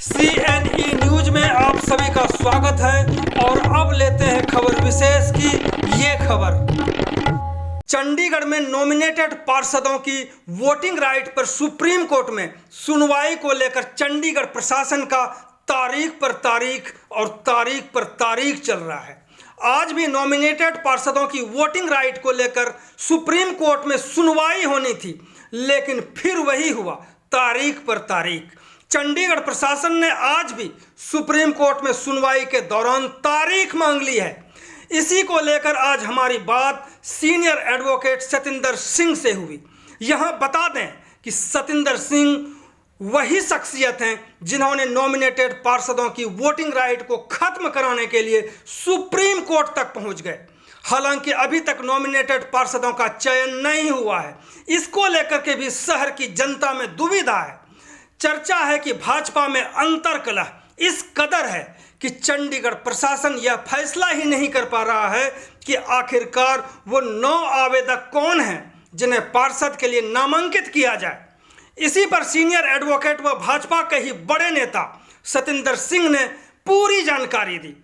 CNE news में आप सभी का स्वागत है और अब लेते हैं खबर विशेष की ये खबर। चंडीगढ़ में नॉमिनेटेड पार्षदों की वोटिंग राइट पर सुप्रीम कोर्ट में सुनवाई को लेकर चंडीगढ़ प्रशासन का तारीख पर तारीख चल रहा है। आज भी नॉमिनेटेड पार्षदों की वोटिंग राइट को लेकर सुप्रीम कोर्ट में सुनवाई होनी थी, लेकिन फिर वही हुआ, तारीख पर तारीख। चंडीगढ़ प्रशासन ने आज भी सुप्रीम कोर्ट में सुनवाई के दौरान तारीख मांग ली है। इसी को लेकर आज हमारी बात सीनियर एडवोकेट सतिंदर सिंह से हुई। यहां बता दें कि सतिंदर सिंह वही शख्सियत हैं जिन्होंने नॉमिनेटेड पार्षदों की वोटिंग राइट को खत्म कराने के लिए सुप्रीम कोर्ट तक पहुंच गए। हालांकि अभी तक नॉमिनेटेड पार्षदों का चयन नहीं हुआ है। इसको लेकर के भी शहर की जनता में दुविधा है। चर्चा है कि भाजपा में अंतर्कलह इस कदर है कि चंडीगढ़ प्रशासन यह फैसला ही नहीं कर पा रहा है कि आखिरकार वो 9 आवेदक कौन हैं जिन्हें पार्षद के लिए नामांकित किया जाए। इसी पर सीनियर एडवोकेट व भाजपा के ही बड़े नेता सतिंदर सिंह ने पूरी जानकारी दी।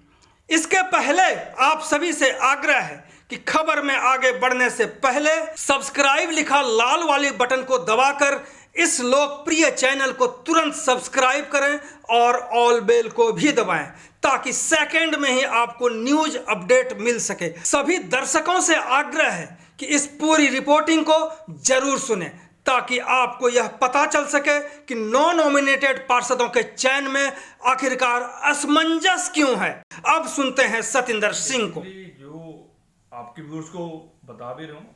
इसके पहले आप सभी से आग्रह है कि खबर में आगे बढ़ने से पहले सब्सक्राइब लिखा लाल वाली बटन को दबाकर इस लोकप्रिय चैनल को तुरंत सब्सक्राइब करें और ऑल बेल को भी दबाएं ताकि सेकंड में ही आपको न्यूज अपडेट मिल सके। सभी दर्शकों से आग्रह है कि इस पूरी रिपोर्टिंग को जरूर सुनें ताकि आपको यह पता चल सके कि 9 नॉमिनेटेड पार्षदों के चयन में आखिरकार असमंजस क्यों है। अब सुनते हैं सतिंदर सिंह को। जो आपके व्यूअर्स को बता भी रहा हूँ,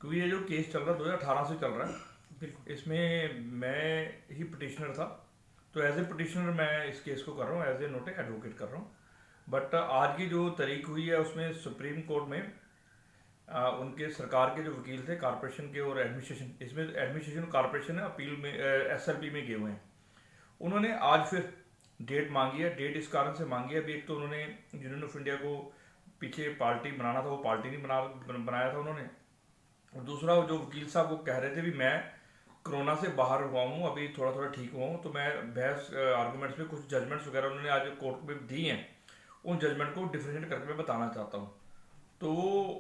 क्योंकि ये जो केस चल रहा है 2018 से चल रहा है, इसमें मैं ही पिटिशनर था, तो एज ए पिटिशनर मैं इस केस को कर रहा हूँ, एज ए नॉट एडवोकेट कर रहा हूँ। बट आज की जो तारीख हुई है उसमें सुप्रीम कोर्ट में उनके सरकार के जो वकील थे कारपोरेशन के और एडमिनिस्ट्रेशन, इसमें एडमिनिस्ट्रेशन कॉर्पोरेशन अपील में SLP में गए हुए हैं। उन्होंने आज फिर डेट मांगी है। डेट इस कारण से मांगी है, अभी एक तो उन्होंने यूनियन ऑफ इंडिया को पीछे पार्टी बनाना था, वो पार्टी नहीं बनाया था उन्होंने, और दूसरा जो वकील साहब वो कह रहे थे भी मैं कोरोना से बाहर हुआ हूँ, अभी थोड़ा ठीक हुआ हूँ, तो मैं बहस आर्गूमेंट्स में कुछ जजमेंट्स वगैरह उन्होंने आज कोर्ट में दी हैं, उन जजमेंट को डिफरेंशिएट करके मैं बताना चाहता हूँ। तो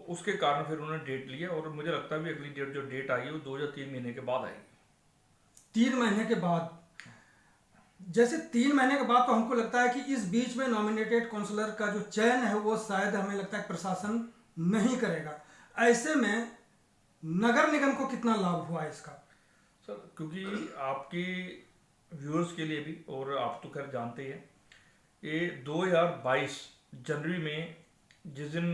उसके कारण फिर उन्होंने डेट लिया और मुझे लगता है भी अगली डेट जो डेट आई है वो 2 या 3 महीने के बाद आएगी। 3 महीने के बाद? जैसे 3 महीने के बाद तो हमको लगता है कि इस बीच में नॉमिनेटेड काउंसलर का जो चयन है वो शायद हमें लगता है प्रशासन नहीं करेगा। ऐसे में नगर निगम को कितना लाभ हुआ इसका? सर, क्योंकि आपके व्यूअर्स के लिए भी, और आप तो खैर जानते ही हैं, ये 2022 जनवरी में जिस दिन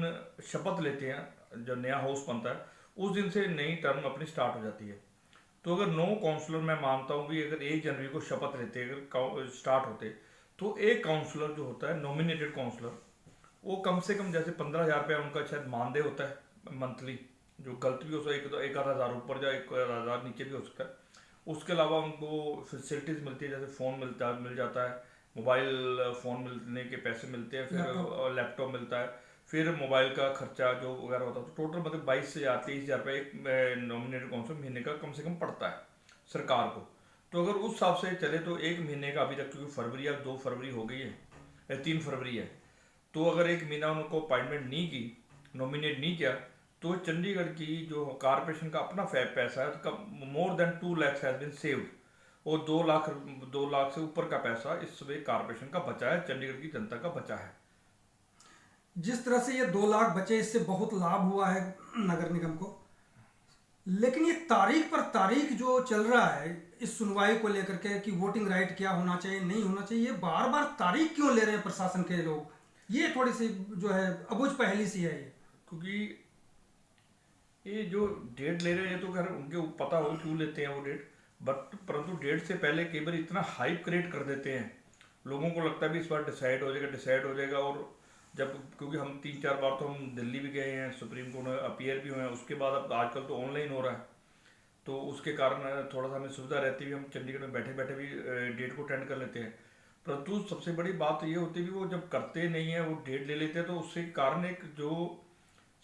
शपथ लेते हैं, जब नया हाउस बनता है, उस दिन से नई टर्म अपनी स्टार्ट हो जाती है। तो अगर 9 काउंसलर, मैं मानता हूँ कि अगर 1 जनवरी को शपथ लेते, अगर स्टार्ट होते, तो एक काउंसलर जो होता है नॉमिनेटेड काउंसलर, वो कम से कम जैसे 15,000 रुपया उनका शायद मानदेय होता है मंथली, जो गलत भी हो सकता है, 1,000 ऊपर या 1,000 नीचे भी हो सकता है। उसके अलावा उनको फैसिलिटीज़ मिलती है, जैसे फ़ोन मिल जाता है, मोबाइल फ़ोन मिलने के पैसे मिलते हैं, फिर लैपटॉप मिलता है, फिर मोबाइल का खर्चा जो वगैरह होता है। तो टोटल मतलब 22 से 23,000 रुपये एक नॉमिनेटेड काउंसलर महीने का कम से कम पड़ता है सरकार को। तो अगर उस हिसाब से चले तो 1 महीने का अभी तक, क्योंकि फरवरी या 2 फरवरी हो गई है या 3 फरवरी है, तो अगर 1 महीना उनको अपॉइंटमेंट नहीं की, नॉमिनेट नहीं किया, तो चंडीगढ़ की जो कॉर्पोरेशन का अपना पैसा है, तो more than 2 lakh has been saved, और 2 लाख से ऊपर का पैसा इस समय कॉर्पोरेशन का बचा है, चंडीगढ़ की जनता का बचा है। जिस तरह से ये 2 लाख बचे, इससे बहुत लाभ हुआ है नगर निगम को। लेकिन ये तारीख पर तारीख जो चल रहा है इस सुनवाई को लेकर के कि वोटिंग राइट क्या होना चाहिए, नहीं होना चाहिए, ये बार बार तारीख क्यों ले रहे हैं प्रशासन के लोग? ये थोड़ी सी जो है अबूझ पहेली सी है ये। क्योंकि ये जो डेट ले रहे हैं तो खैर उनके पता हो क्यों लेते हैं वो डेट, बट परंतु डेट से पहले कई बार इतना हाइप क्रिएट कर देते हैं, लोगों को लगता है भी इस बार डिसाइड हो जाएगा। और जब, क्योंकि हम 3-4 बार तो हम दिल्ली भी गए हैं, सुप्रीम कोर्ट में अपीयर भी हुए हैं, उसके बाद अब आजकल तो ऑनलाइन हो रहा है, तो उसके कारण थोड़ा सा हमें सुविधा रहती है, हम चंडीगढ़ में बैठे बैठे भी डेट को अटेंड कर लेते हैं। परंतु सबसे बड़ी बात तो ये होती है कि वो जब करते नहीं है, वो डेट ले लेते हैं, तो उसके कारण एक जो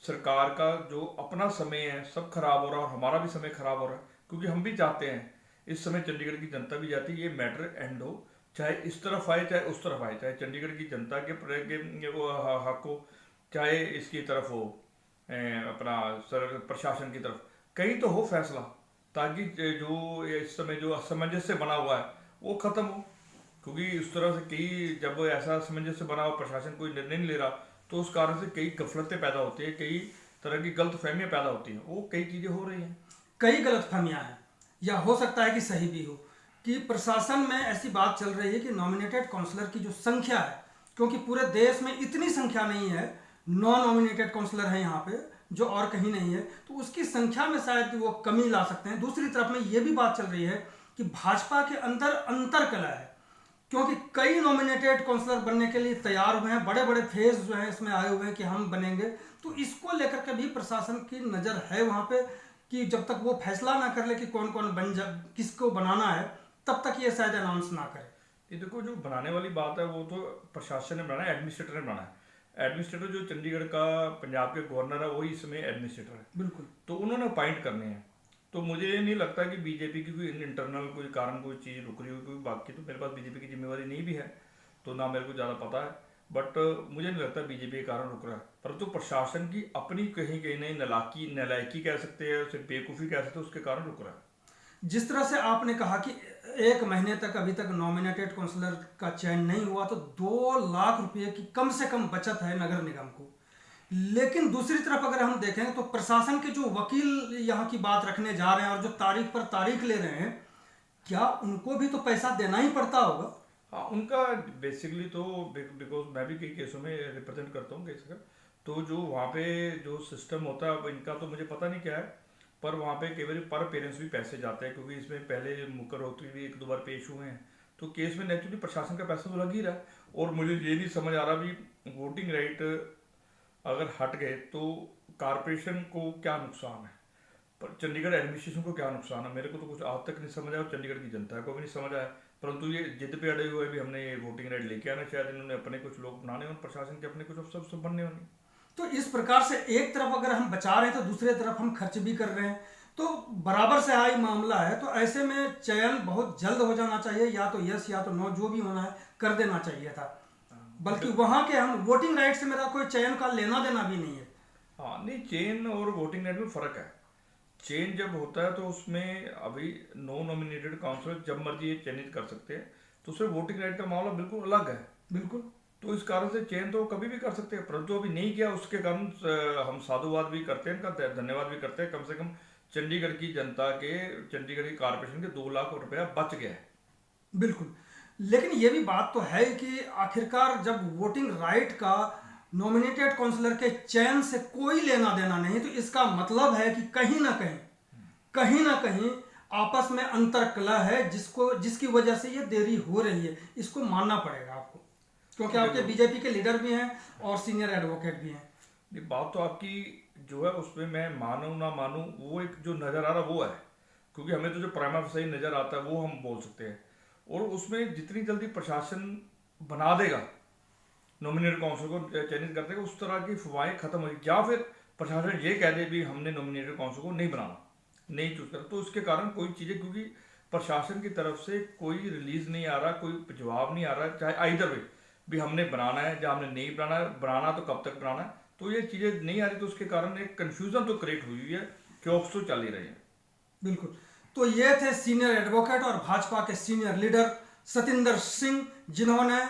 सरकार का जो अपना समय है सब खराब हो रहा है, और हमारा भी समय खराब हो रहा है, क्योंकि हम भी चाहते हैं इस समय चंडीगढ़ की जनता भी चाहती है ये मैटर एंड हो, चाहे इस तरफ आए चाहे उस तरफ आए, चाहे चंडीगढ़ की जनता के वो हक हो, चाहे इसकी तरफ हो अपना प्रशासन की तरफ, कहीं तो हो फैसला, ताकि जो इस समय जो असमंजस्य बना हुआ है वो खत्म हो। क्योंकि उस तरह से कई, जब ऐसा असमंजस्य बना हुआ, प्रशासन कोई निर्णय नहीं ले रहा, तो उस कारण से कई गफलतें पैदा होती है, कई तरह की गलतफहमियां पैदा होती हैं, वो कई चीजें हो रही हैं। कई गलतफहमियां हैं, या हो सकता है कि सही भी हो, कि प्रशासन में ऐसी बात चल रही है कि नॉमिनेटेड काउंसलर की जो संख्या है, क्योंकि पूरे देश में इतनी संख्या नहीं है, 9 नॉमिनेटेड काउंसलर हैं यहाँ पे जो और कहीं नहीं है, तो उसकी संख्या में शायद वो कमी ला सकते हैं। दूसरी तरफ में ये भी बात चल रही है कि भाजपा के अंदर अंतर कला है, क्योंकि कई नॉमिनेटेड काउंसलर बनने के लिए तैयार हुए हैं, बड़े बड़े फेज जो हैं इसमें आए हुए हैं कि हम बनेंगे, तो इसको लेकर के भी प्रशासन की नज़र है वहाँ पे कि जब तक वो फैसला ना कर ले कि कौन कौन बन जा, किसको बनाना है, तब तक ये शायद अनाउंस ना करे। ये देखो, जो बनाने वाली बात है वो तो प्रशासन ने बनाना है, एडमिनिस्ट्रेटर ने बनाना है। एडमिनिस्ट्रेटर जो चंडीगढ़ का पंजाब के गवर्नर है वही इसमें एडमिनिस्ट्रेटर है, बिल्कुल, तो उन्होंने अपॉइंट करने हैं। तो मुझे नहीं लगता कि बीजेपी की कोई इंटरनल कोई कारण कोई चीज़ रुक रही हो, क्योंकि बाकी तो मेरे पास बीजेपी की जिम्मेवारी नहीं भी है, तो ना मेरे को ज़्यादा पता है, बट मुझे नहीं लगता बीजेपी के कारण रुक रहा है। परंतु प्रशासन की अपनी कहीं कहीं नहीं नलायकी कह सकते हैं, उसे बेवकूफ़ी कह सकते हैं, उसके कारण रुक रहा है। जिस तरह से आपने कहा कि 1 महीने तक अभी तक नॉमिनेटेड काउंसलर का चयन नहीं हुआ, तो 2 लाख रुपए की कम से कम बचत है नगर निगम को। लेकिन दूसरी तरफ अगर हम देखें तो प्रशासन के जो वकील यहाँ की बात रखने जा रहे हैं और जो तारीख पर तारीख ले रहे हैं, क्या उनको भी तो पैसा देना ही पड़ता होगा? हाँ, उनका बेसिकली तो बिकॉज मैं भी कई केसों में रिप्रेजेंट करता हूँ केस का, तो जो वहाँ पे जो सिस्टम होता है, अब इनका तो मुझे पता नहीं क्या है, पर वहाँ पे कई बार पर पेरेंट्स भी पैसे जाते हैं, क्योंकि इसमें पहले मुकर होती भी 1-2 बार पेश हुए हैं, तो केस में नेचुरली प्रशासन का पैसा तो लग ही रहा है। और मुझे ये नहीं समझ आ रहा भी वोटिंग राइट अगर हट गए तो कारपोरेशन को क्या नुकसान है, पर चंडीगढ़ एडमिनिस्ट्रेशन को क्या नुकसान है, मेरे को तो कुछ आज तक नहीं समझ आया और चंडीगढ़ की जनता को भी नहीं समझ आया। परंतु ये जिद पे अड़े हुए भी हमने वोटिंग राइट लेके आना, शायद इन्होंने अपने कुछ लोग बनाने और प्रशासन के अपने कुछ अफसर सब बनने होंगे। तो इस प्रकार से एक तरफ अगर हम बचा रहे हैं तो दूसरी तरफ हम खर्च भी कर रहे हैं, तो बराबर से हाई मामला है। तो ऐसे में चयन बहुत जल्द हो जाना चाहिए, या तो यस या तो नो, जो भी होना है कर देना चाहिए था, बल्कि वहां के हम वोटिंग राइट से मेरा कोई चयन का लेना देना भी नहीं है। हाँ नहीं, चेन और वोटिंग राइट में फर्क है। चेन जब होता है तो उसमें अभी 9 नॉमिनेटेड काउंसलर जब मर्जी ये चयनित कर सकते हैं, तो उसमें वोटिंग राइट का मामला बिल्कुल अलग है। बिल्कुल, तो इस कारण से चयन तो कभी भी कर सकते हैं, परंतु अभी नहीं किया, उसके कारण हम साधुवाद भी करते हैं, इनका धन्यवाद भी करते हैं। कम से कम चंडीगढ़ की जनता के, चंडीगढ़ की कारपोरेशन के 2 लाख रुपया बच गया है। बिल्कुल, लेकिन ये भी बात तो है कि आखिरकार जब वोटिंग राइट का नॉमिनेटेड काउंसलर के चयन से कोई लेना देना नहीं, तो इसका मतलब है कि कहीं ना कहीं आपस में अंतर कलह है, जिसकी वजह से ये देरी हो रही है। इसको मानना पड़ेगा आपको, क्योंकि आपके बीजेपी के लीडर भी हैं और सीनियर एडवोकेट भी हैं। ये बात तो आपकी जो है उसमें मैं मानूं ना मानूं, वो एक जो नज़र आ रहा वो है, क्योंकि हमें तो जो प्राइमा सही नज़र आता है वो हम बोल सकते हैं। और उसमें जितनी जल्दी प्रशासन बना देगा नॉमिनेटेड काउंसिल को चयनित कर देगा, उस तरह की अफवाहें खत्म होगी, या फिर प्रशासन ये कह दे भी हमने नॉमिनेटेड काउंसिल को नहीं बनाना, नहीं चूज कर, तो उसके कारण कोई चीज़ें, क्योंकि प्रशासन की तरफ से कोई रिलीज नहीं आ रहा, कोई जवाब नहीं आ रहा, चाहे आइदर वे भी हमने बनाना है या हमने नहीं बनाना तो कब तक बनाना है, तो ये चीज़ें नहीं आ रही, तो उसके कारण एक कन्फ्यूजन तो क्रिएट हुई है, क्योंकि तो चल ही रही है। बिल्कुल, तो ये थे सीनियर एडवोकेट और भाजपा के सीनियर लीडर सतिंदर सिंह, जिन्होंने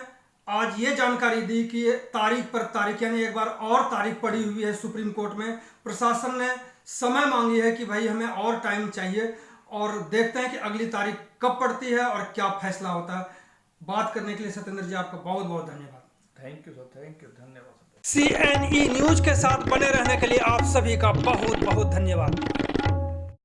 आज ये जानकारी दी कि तारीख पर तारीख, यानी एक बार और तारीख पड़ी हुई है सुप्रीम कोर्ट में। प्रशासन ने समय मांगी है कि भाई हमें और टाइम चाहिए, और देखते हैं कि अगली तारीख कब पड़ती है और क्या फैसला होता है। बात करने के लिए सतिंदर जी आपका बहुत बहुत धन्यवाद। Thank you sir, thank you, धन्यवाद। CNE न्यूज के साथ बने रहने के लिए आप सभी का बहुत बहुत धन्यवाद।